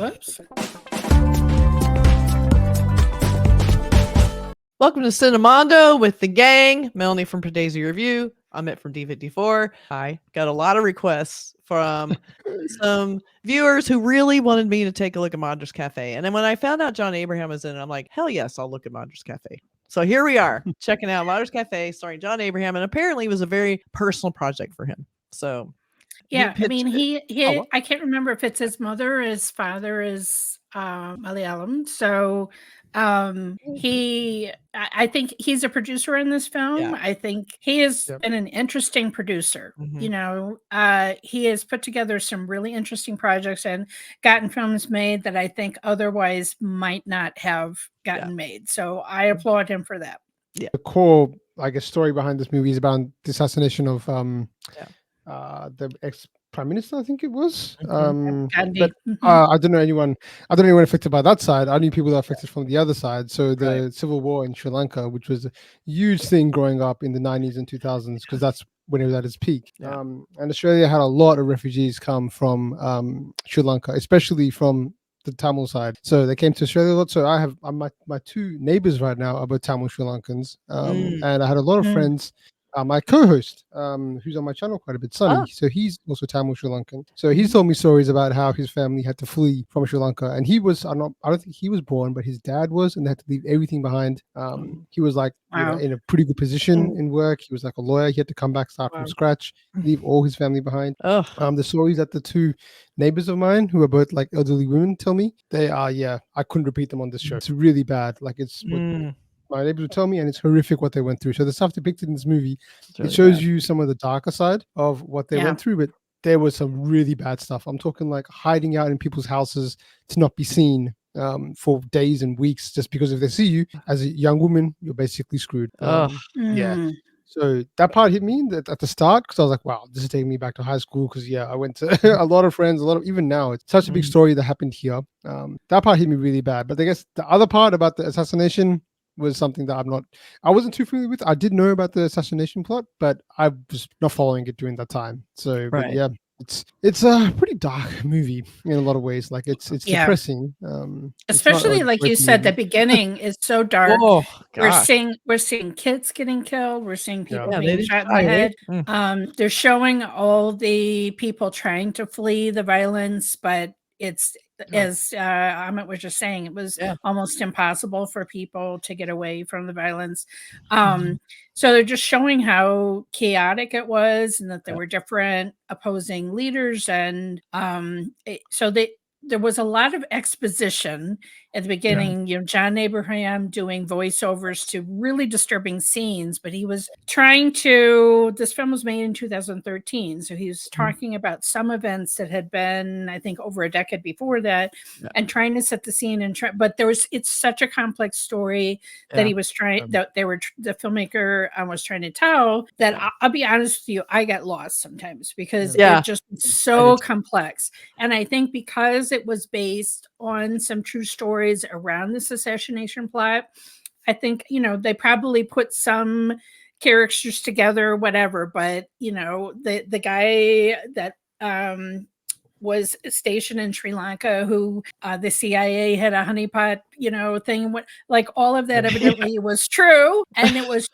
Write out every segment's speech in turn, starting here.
Whoops. Welcome to Cinemondo with the gang. Melanie from Daisy Review. Amit from D54. I got a lot of requests from some viewers who really wanted me to take a look at Madras Cafe. And then when I found out John Abraham was in it, I'm like, hell yes, I'll look at Madras Cafe. So here we are, checking out Madras Cafe starring John Abraham. And apparently it was a very personal project for him. So yeah, I mean, he I can't remember if it's his mother or his father is Malayalam. So I think he's a producer in this film. Yeah. I think he has been an interesting producer. Mhm. You know, he has put together some really interesting projects and gotten films made that I think otherwise might not have gotten made. So I applaud him for that. The core, I guess, story behind this movie is about the assassination of the ex-prime minister, I think it was. Gandhi. But I don't know anyone affected by that side. I knew people that were affected from the other side. So the civil war in Sri Lanka, which was a huge thing growing up in the 90s and 2000s, because that's when it was at its peak. And Australia had a lot of refugees come from Sri Lanka, especially from the Tamil side. So they came to Australia a lot. So I have my two neighbors right now are both Tamil Sri Lankans. And I had a lot of friends. My co-host, who's on my channel quite a bit, Sunny, so he's also Tamil Sri Lankan. So he's told me stories about how his family had to flee from Sri Lanka, and he was—I don't think he was born, but his dad was, and they had to leave everything behind. He was like in a pretty good position in work. He was like a lawyer. He had to come back, start from scratch, leave all his family behind. The stories that the two neighbors of mine, who are both like elderly women, tell me, they are I couldn't repeat them on this show. It's really bad. Like it's. My neighbors would tell me, and it's horrific what they went through. So the stuff depicted in this movie, it shows you some of the darker side of what they went through, but there was some really bad stuff. I'm talking like hiding out in people's houses to not be seen for days and weeks, just because if they see you as a young woman, you're basically screwed. Yeah. So that part hit me at the start, because I was like, wow, this is taking me back to high school. Because I went to a lot of friends, even now, it's such a big story that happened here. That part hit me really bad. But I guess the other part about the assassination was something that I wasn't too familiar with. I did know about the assassination plot, but I was not following it during that time. So but yeah, it's a pretty dark movie in a lot of ways. Like it's depressing. Especially like you said, the beginning is so dark. We're seeing kids getting killed. We're seeing people being shot in the head. They're showing all the people trying to flee the violence, but it's as Amit was just saying, it was almost impossible for people to get away from the violence. So they're just showing how chaotic it was, and that there were different opposing leaders, and there was a lot of exposition at the beginning. You know, John Abraham doing voiceovers to really disturbing scenes, but he was trying to. This film was made in 2013, so he was talking about some events that had been, I think, over a decade before that, and trying to set the scene. But it's such a complex story that he was trying. That the filmmaker was trying to tell. That I'll be honest with you, I got lost sometimes because it just so complex, and I think because it was based on some true stories around this assassination plot, I think, they probably put some characters together, whatever, but the guy that was stationed in Sri Lanka, who the CIA had a honeypot, thing, like all of that evidently was true. And it was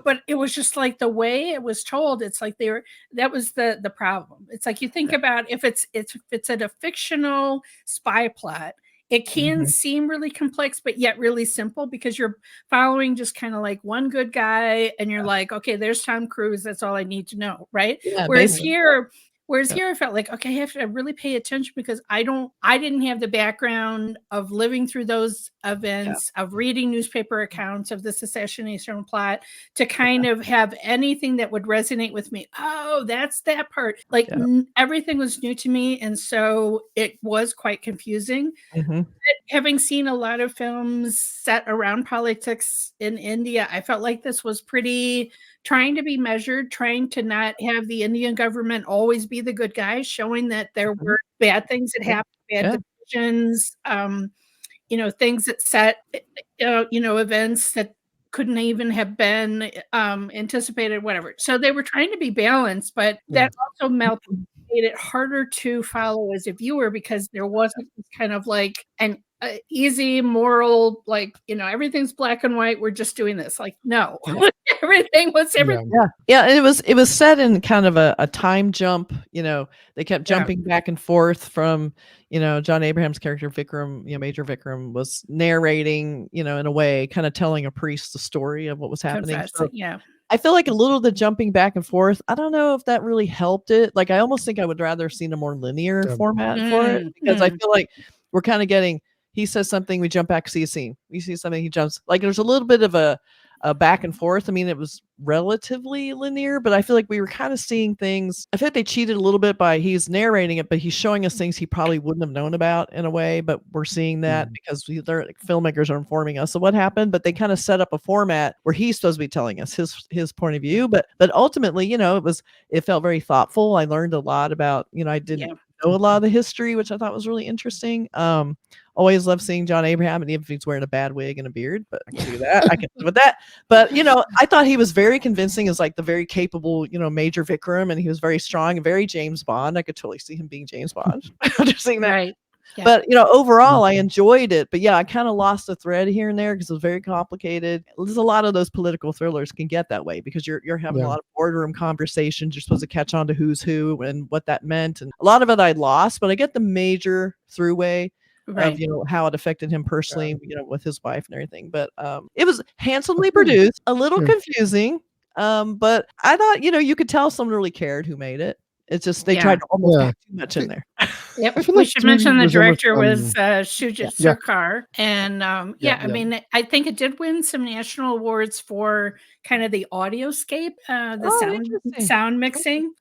but it was just like the way it was told. It's like that was the problem. It's like, you think about if it's a fictional spy plot, it can seem really complex, but yet really simple, because you're following just kind of like one good guy, and you're like, okay, there's Tom Cruise. That's all I need to know, right? Whereas here, I felt like, okay, I have to really pay attention, because I didn't have the background of living through those events, of reading newspaper accounts of this assassination plot, to kind of have anything that would resonate with me. Oh, that's that part. Like everything was new to me. And so it was quite confusing. But having seen a lot of films set around politics in India, I felt like this was trying to be measured, trying to not have the Indian government always be the good guys, showing that there were bad things that happened, bad decisions, things that set, events that couldn't even have been anticipated, whatever. So they were trying to be balanced, but that also melted made it harder to follow as a viewer because there wasn't kind of like an easy moral, like, everything's black and white. We're just doing this. Like, no, everything was everything. Yeah. It was set in kind of a time jump. They kept jumping back and forth from, John Abraham's character Vikram, Major Vikram was narrating, in a way, kind of telling a priest the story of what was happening. So, I feel like a little of the jumping back and forth, I don't know if that really helped it. Like, I almost think I would rather have seen a more linear format for it, because I feel like we're kind of getting, he says something, we jump back, see a scene. We see something, he jumps. Like, there's a little bit of a back and forth. I mean, it was relatively linear, but I feel like we were kind of seeing things. I feel like they cheated a little bit by he's narrating it, but he's showing us things he probably wouldn't have known about in a way, but we're seeing that because they're filmmakers are informing us of what happened, but they kind of set up a format where he's supposed to be telling us his point of view. But ultimately, it felt very thoughtful. I learned a lot about, I didn't know a lot of the history, which I thought was really interesting. Always love seeing John Abraham, and even if he's wearing a bad wig and a beard, but I can do that. I can live with that. But, I thought he was very convincing as like the very capable, Major Vikram, and he was very strong and very James Bond. I could totally see him being James Bond. Just seeing that. Right. Yeah. But, overall, I enjoyed it. But yeah, I kind of lost the thread here and there because it was very complicated. There's a lot of those political thrillers can get that way because you're having a lot of boardroom conversations. You're supposed to catch on to who's who and what that meant. And a lot of it I lost, but I get the major throughway of how it affected him personally, with his wife and everything. But it was handsomely produced, a little confusing. But I thought, you could tell someone really cared who made it. It's just they tried to almost pack too much in there. Yep. We should mention the director was Shoojit Sircar. And I mean, I think it did win some national awards for kind of the audioscape, sound mixing,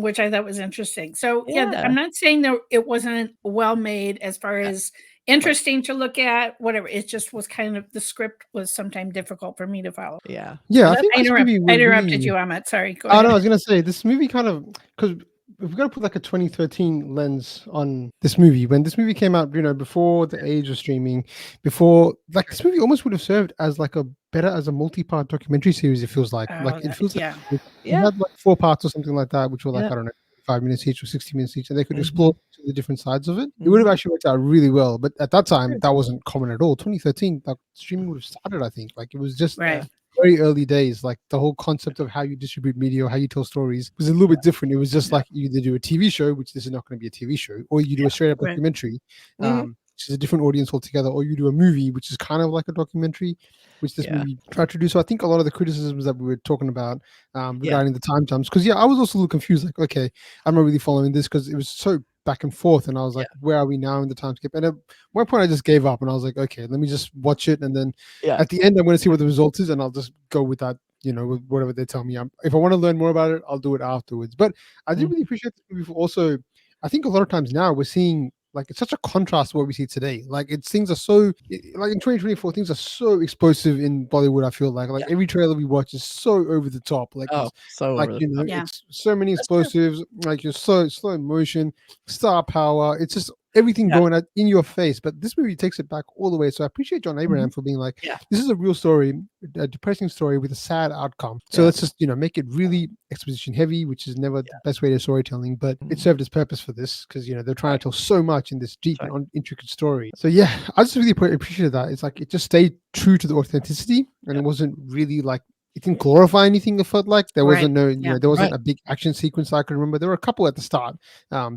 which I thought was interesting. So I'm not saying that it wasn't well made as far as interesting to look at, whatever. It just was kind of, the script was sometimes difficult for me to follow. Yeah. I interrupted you, Amit. Sorry. Go ahead. No, I was going to say this movie kind of, because we've got to put like a 2013 lens on this movie. When this movie came out, before the age of streaming, before, like, this movie almost would have served as like as a multi-part documentary series. It feels like, it had like 4 parts or something like that, which were like, I don't know, 5 minutes each or 60 minutes each, and they could explore the different sides of it. It would have actually worked out really well, but at that time that wasn't common at all. 2013, like, streaming would have started, I think. Like, it was just very early days. Like, the whole concept of how you distribute media or how you tell stories was a little bit different. It was just like, you either do a TV show, which this is not going to be a TV show, or you do a straight up documentary, which is a different audience altogether, or you do a movie, which is kind of like a documentary, which this movie tried to do. So I think a lot of the criticisms that we were talking about regarding the time jumps, because I was also a little confused. Like, okay, I'm not really following this because it was so back and forth, and I was like, where are we now in the time skip? And at one point I just gave up, and I was like, okay, let me just watch it, and then at the end I'm going to see what the result is, and I'll just go with that, with whatever they tell me. If I want to learn more about it, I'll do it afterwards. But I did really appreciate this movie for also, I think a lot of times now we're seeing, like, it's such a contrast to what we see today. Like, things are so, like, in 2024, things are so explosive in Bollywood. I feel like every trailer we watch is so over the top. Like, it's so many explosives. Like, you're so slow motion, star power. It's just everything going out in your face. But this movie takes it back all the way. So I appreciate John Abraham for being like, this is a real story, a depressing story with a sad outcome. So let's just, make it really exposition heavy, which is never the best way to storytelling, but it served its purpose for this because, they're trying to tell so much in this deep and intricate story. So I just really appreciated that. It's like, it just stayed true to the authenticity, and it wasn't really like, it didn't glorify anything. It felt like there wasn't there wasn't a big action sequence I could remember. There were a couple at the start,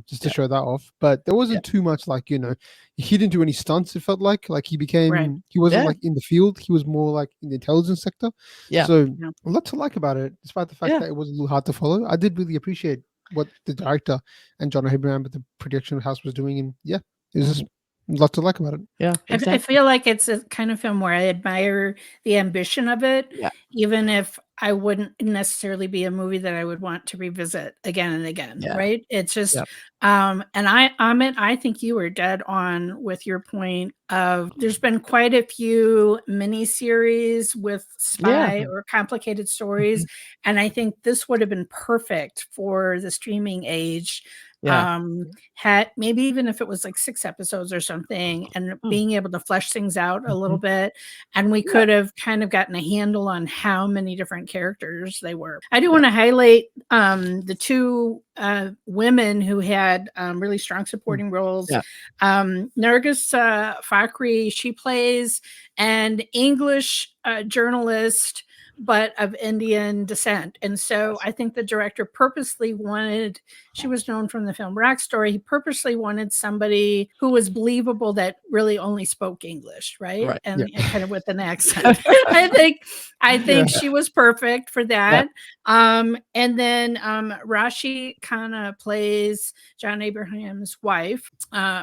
just to show that off, but there wasn't too much like, he didn't do any stunts. It felt like he became, he wasn't like in the field. He was more like in the intelligence sector. So a lot to like about it, despite the fact that it was a little hard to follow. I did really appreciate what the director and John Abraham at the production house was doing. And it was just a lot to like about it. Yeah, exactly. I feel like it's a kind of film where I admire the ambition of it, even if I wouldn't necessarily be a movie that I would want to revisit again and again, right? It's just, and Amit, I think you were dead on with your point of there's been quite a few miniseries with spy or complicated stories, and I think this would have been perfect for the streaming age. had maybe even if it was like 6 episodes or something, and being able to flesh things out a little bit, and we could have kind of gotten a handle on how many different characters they were. I do want to highlight the 2 women who had really strong supporting roles. Nargis Fakhri, she plays an English journalist, but of Indian descent. And so I think the director purposely wanted, she was known from the film Rock Story, he purposely wanted somebody who was believable that really only spoke English, right? And kind of with an accent. I think she was perfect for that. And then Raashi Khanna plays John Abraham's wife,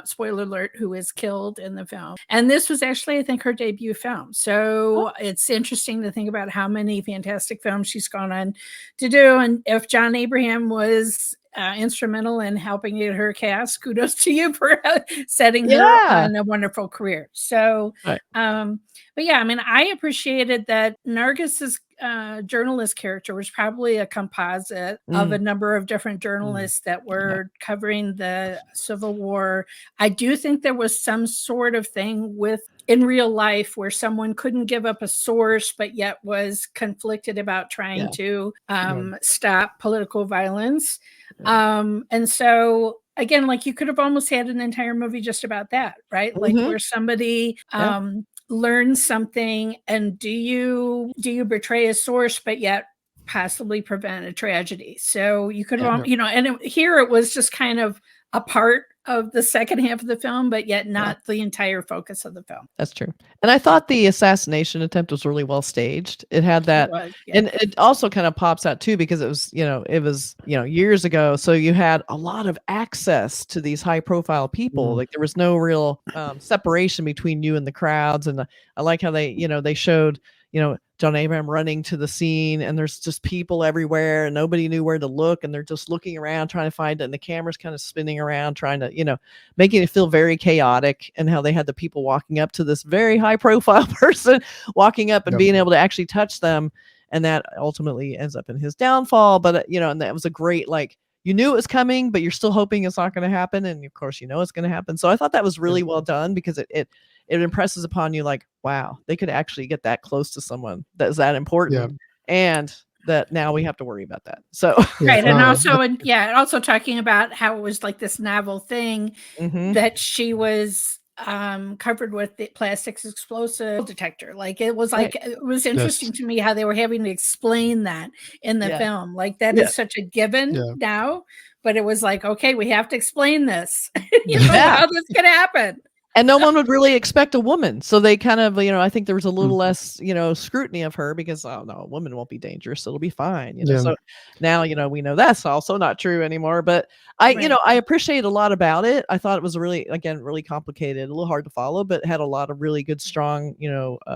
spoiler alert, who is killed in the film. And this was actually, I think, her debut film. So it's interesting to think about how many fantastic films she's gone on to do. And if John Abraham was instrumental in helping get her cast, kudos to you for setting her on a wonderful career. So, but yeah, I mean, I appreciated that Nargis's journalist character was probably a composite of a number of different journalists that were covering the Civil War. I do think there was some sort of thing with in real life where someone couldn't give up a source, but yet was conflicted about trying to stop political violence. And so again, like you could have almost had an entire movie just about that, right? Like where somebody learns something, and do you betray a source, but yet possibly prevent a tragedy? So you could have, you know, and here it was just kind of a part of the second half of the film, but yet not the entire focus of the film. That's true. And I thought the assassination attempt was really well staged. It had that, and it also kind of pops out too, because it was years ago. So you had a lot of access to these high profile people. Like there was no real separation between you and the crowds. And I like how they showed, John Abraham running to the scene, and there's just people everywhere and nobody knew where to look, and they're just looking around trying to find it, and the camera's kind of spinning around trying to, making it feel very chaotic, and how they had the people walking up to this very high profile person walking up and being able to actually touch them, and that ultimately ends up in his downfall. But and that was a great, like, you knew it was coming, but you're still hoping it's not going to happen, and of course it's going to happen. So I thought that was really well done, because it impresses upon you, like, wow, they could actually get that close to someone that is that important, and that now we have to worry about that. So and also talking about how it was like this novel thing that she was covered with the plastics explosive detector. Like it was like it was interesting to me how they were having to explain that in the film. Like that is such a given now, but it was like, okay, we have to explain this. How this could happen. And no one would really expect a woman. So they kind of, I think there was a little less, scrutiny of her, because, oh no, a woman won't be dangerous. It'll be fine. So now, we know that's also not true anymore. But I appreciate a lot about it. I thought it was really complicated, a little hard to follow, but it had a lot of really good, strong,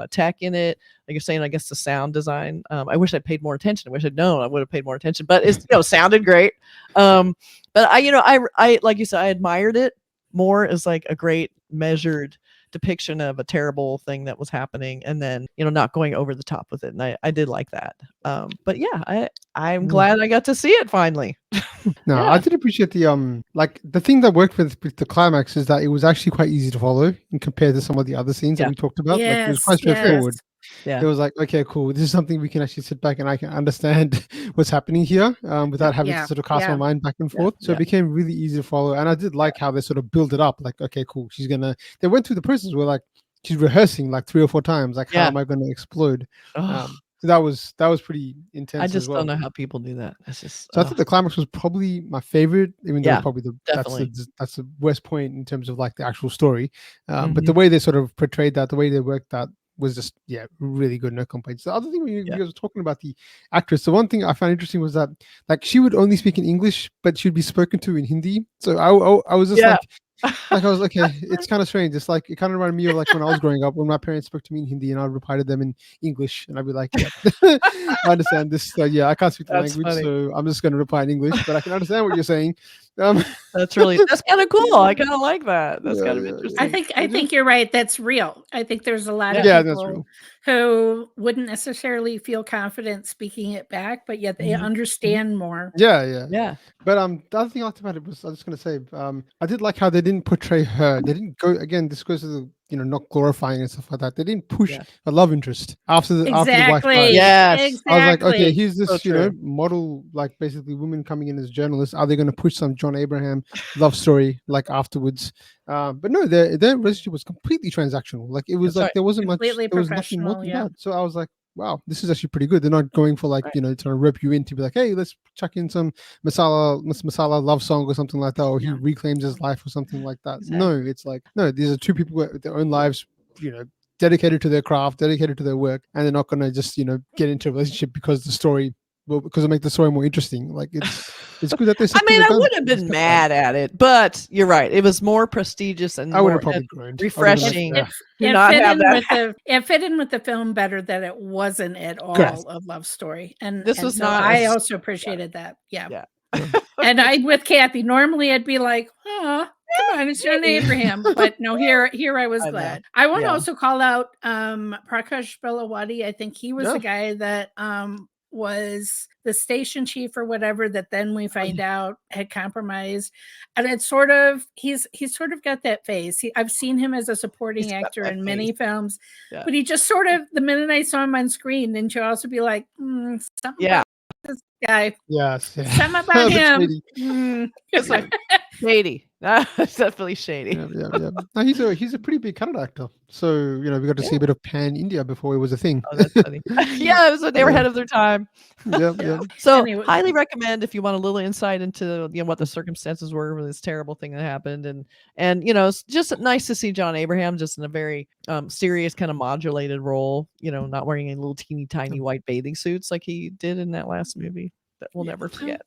tech in it. Like you're saying, I guess the sound design, I wish I'd paid more attention. I wish I'd known. I would have paid more attention, but it's, sounded great. But I, like you said, I admired it more as like a great measured depiction of a terrible thing that was happening, and then not going over the top with it, and I did like that. But yeah, I'm glad I got to see it finally. I did appreciate the the thing that worked with the climax is that it was actually quite easy to follow and compared to some of the other scenes that we talked about. Like, it was quite straightforward. It was like, okay, cool, this is something we can actually sit back and I can understand what's happening here without having to sort of cast my mind back and forth. So it became really easy to follow, and I did like how they sort of build it up. Like, okay, cool, they went through the process where like she's rehearsing like 3 or 4 times, like how am I going to explode? So that was pretty intense. I just don't know how people do that. It's just I think the climax was probably my favorite, even though probably that's the worst point in terms of like the actual story. But the way they sort of portrayed that, the way they worked that was just really good, no complaints. The other thing, when you guys were talking about the actress, the one thing I found interesting was that like she would only speak in English, but she'd be spoken to in Hindi. So I was just like I was okay, it's kind of strange. It's like it kind of reminded me of like when I was growing up, when my parents spoke to me in Hindi and I'd reply to them in English, and I'd be like, I understand this. I can't speak the language, so I'm just going to reply in English, but I can understand what you're saying. That's kind of cool. I kind of like that. That's kind of interesting. I think you're right. That's real. I think there's a lot of people who wouldn't necessarily feel confident speaking it back, but yet they understand more. Yeah. But the other thing I liked about it was, I was just going to say, I did like how they didn't portray her. They didn't go, again, this goes to the, not glorifying and stuff like that. They didn't push a love interest after the wife died. Yes. I was like, okay, here's this, model, like basically women coming in as journalists. Are they going to push some John Abraham love story like afterwards? But no, their relationship was completely transactional. Like it was there wasn't much, there was nothing more than that. So I was like, wow, this is actually pretty good. They're not going for like, trying to rope you in to be like, hey, let's chuck in some masala love song or something like that, or he reclaims his life or something like that. No, it's like, no, these are two people with their own lives, dedicated to their craft, dedicated to their work, and they're not going to just, get into a relationship because it make the story more interesting. Like it's good that they. I would have been mad at it, but you're right. It was more prestigious and I would have probably groaned. Refreshing. It fit in with the film better that it wasn't at all a love story, and this was not. I also appreciated that. Yeah. And I with Kathy. Normally, I'd be like, oh. Come on, it's John Abraham. But no, here I was glad. I want to also call out Prakash Belawati. I think he was the guy that was the station chief or whatever that then we find out had compromised. And it's sort of he's sort of got that face. I've seen him as a supporting actor in many films, but he just sort of, the minute I saw him on screen, didn't you also be like, something about this guy? Yes. Something about him. It's like shady. It's definitely shady. Yeah. No, he's a pretty big Kannada actor. So, we got to see a bit of Pan India before it was a thing. Oh, that's funny. They were ahead of their time. Yeah. So highly recommend if you want a little insight into what the circumstances were with this terrible thing that happened. And it's just nice to see John Abraham just in a very serious kind of modulated role, not wearing any little teeny tiny white bathing suits like he did in that last movie that we'll never forget.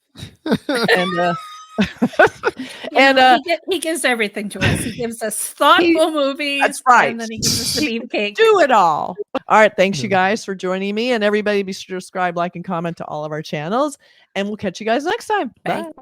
He gives everything to us. He gives us thoughtful movies. That's right. And then he gives us the beefcake. Do it all. All right. Thanks, you guys, for joining me. And everybody be sure to subscribe, like, and comment to all of our channels. And we'll catch you guys next time. Bye.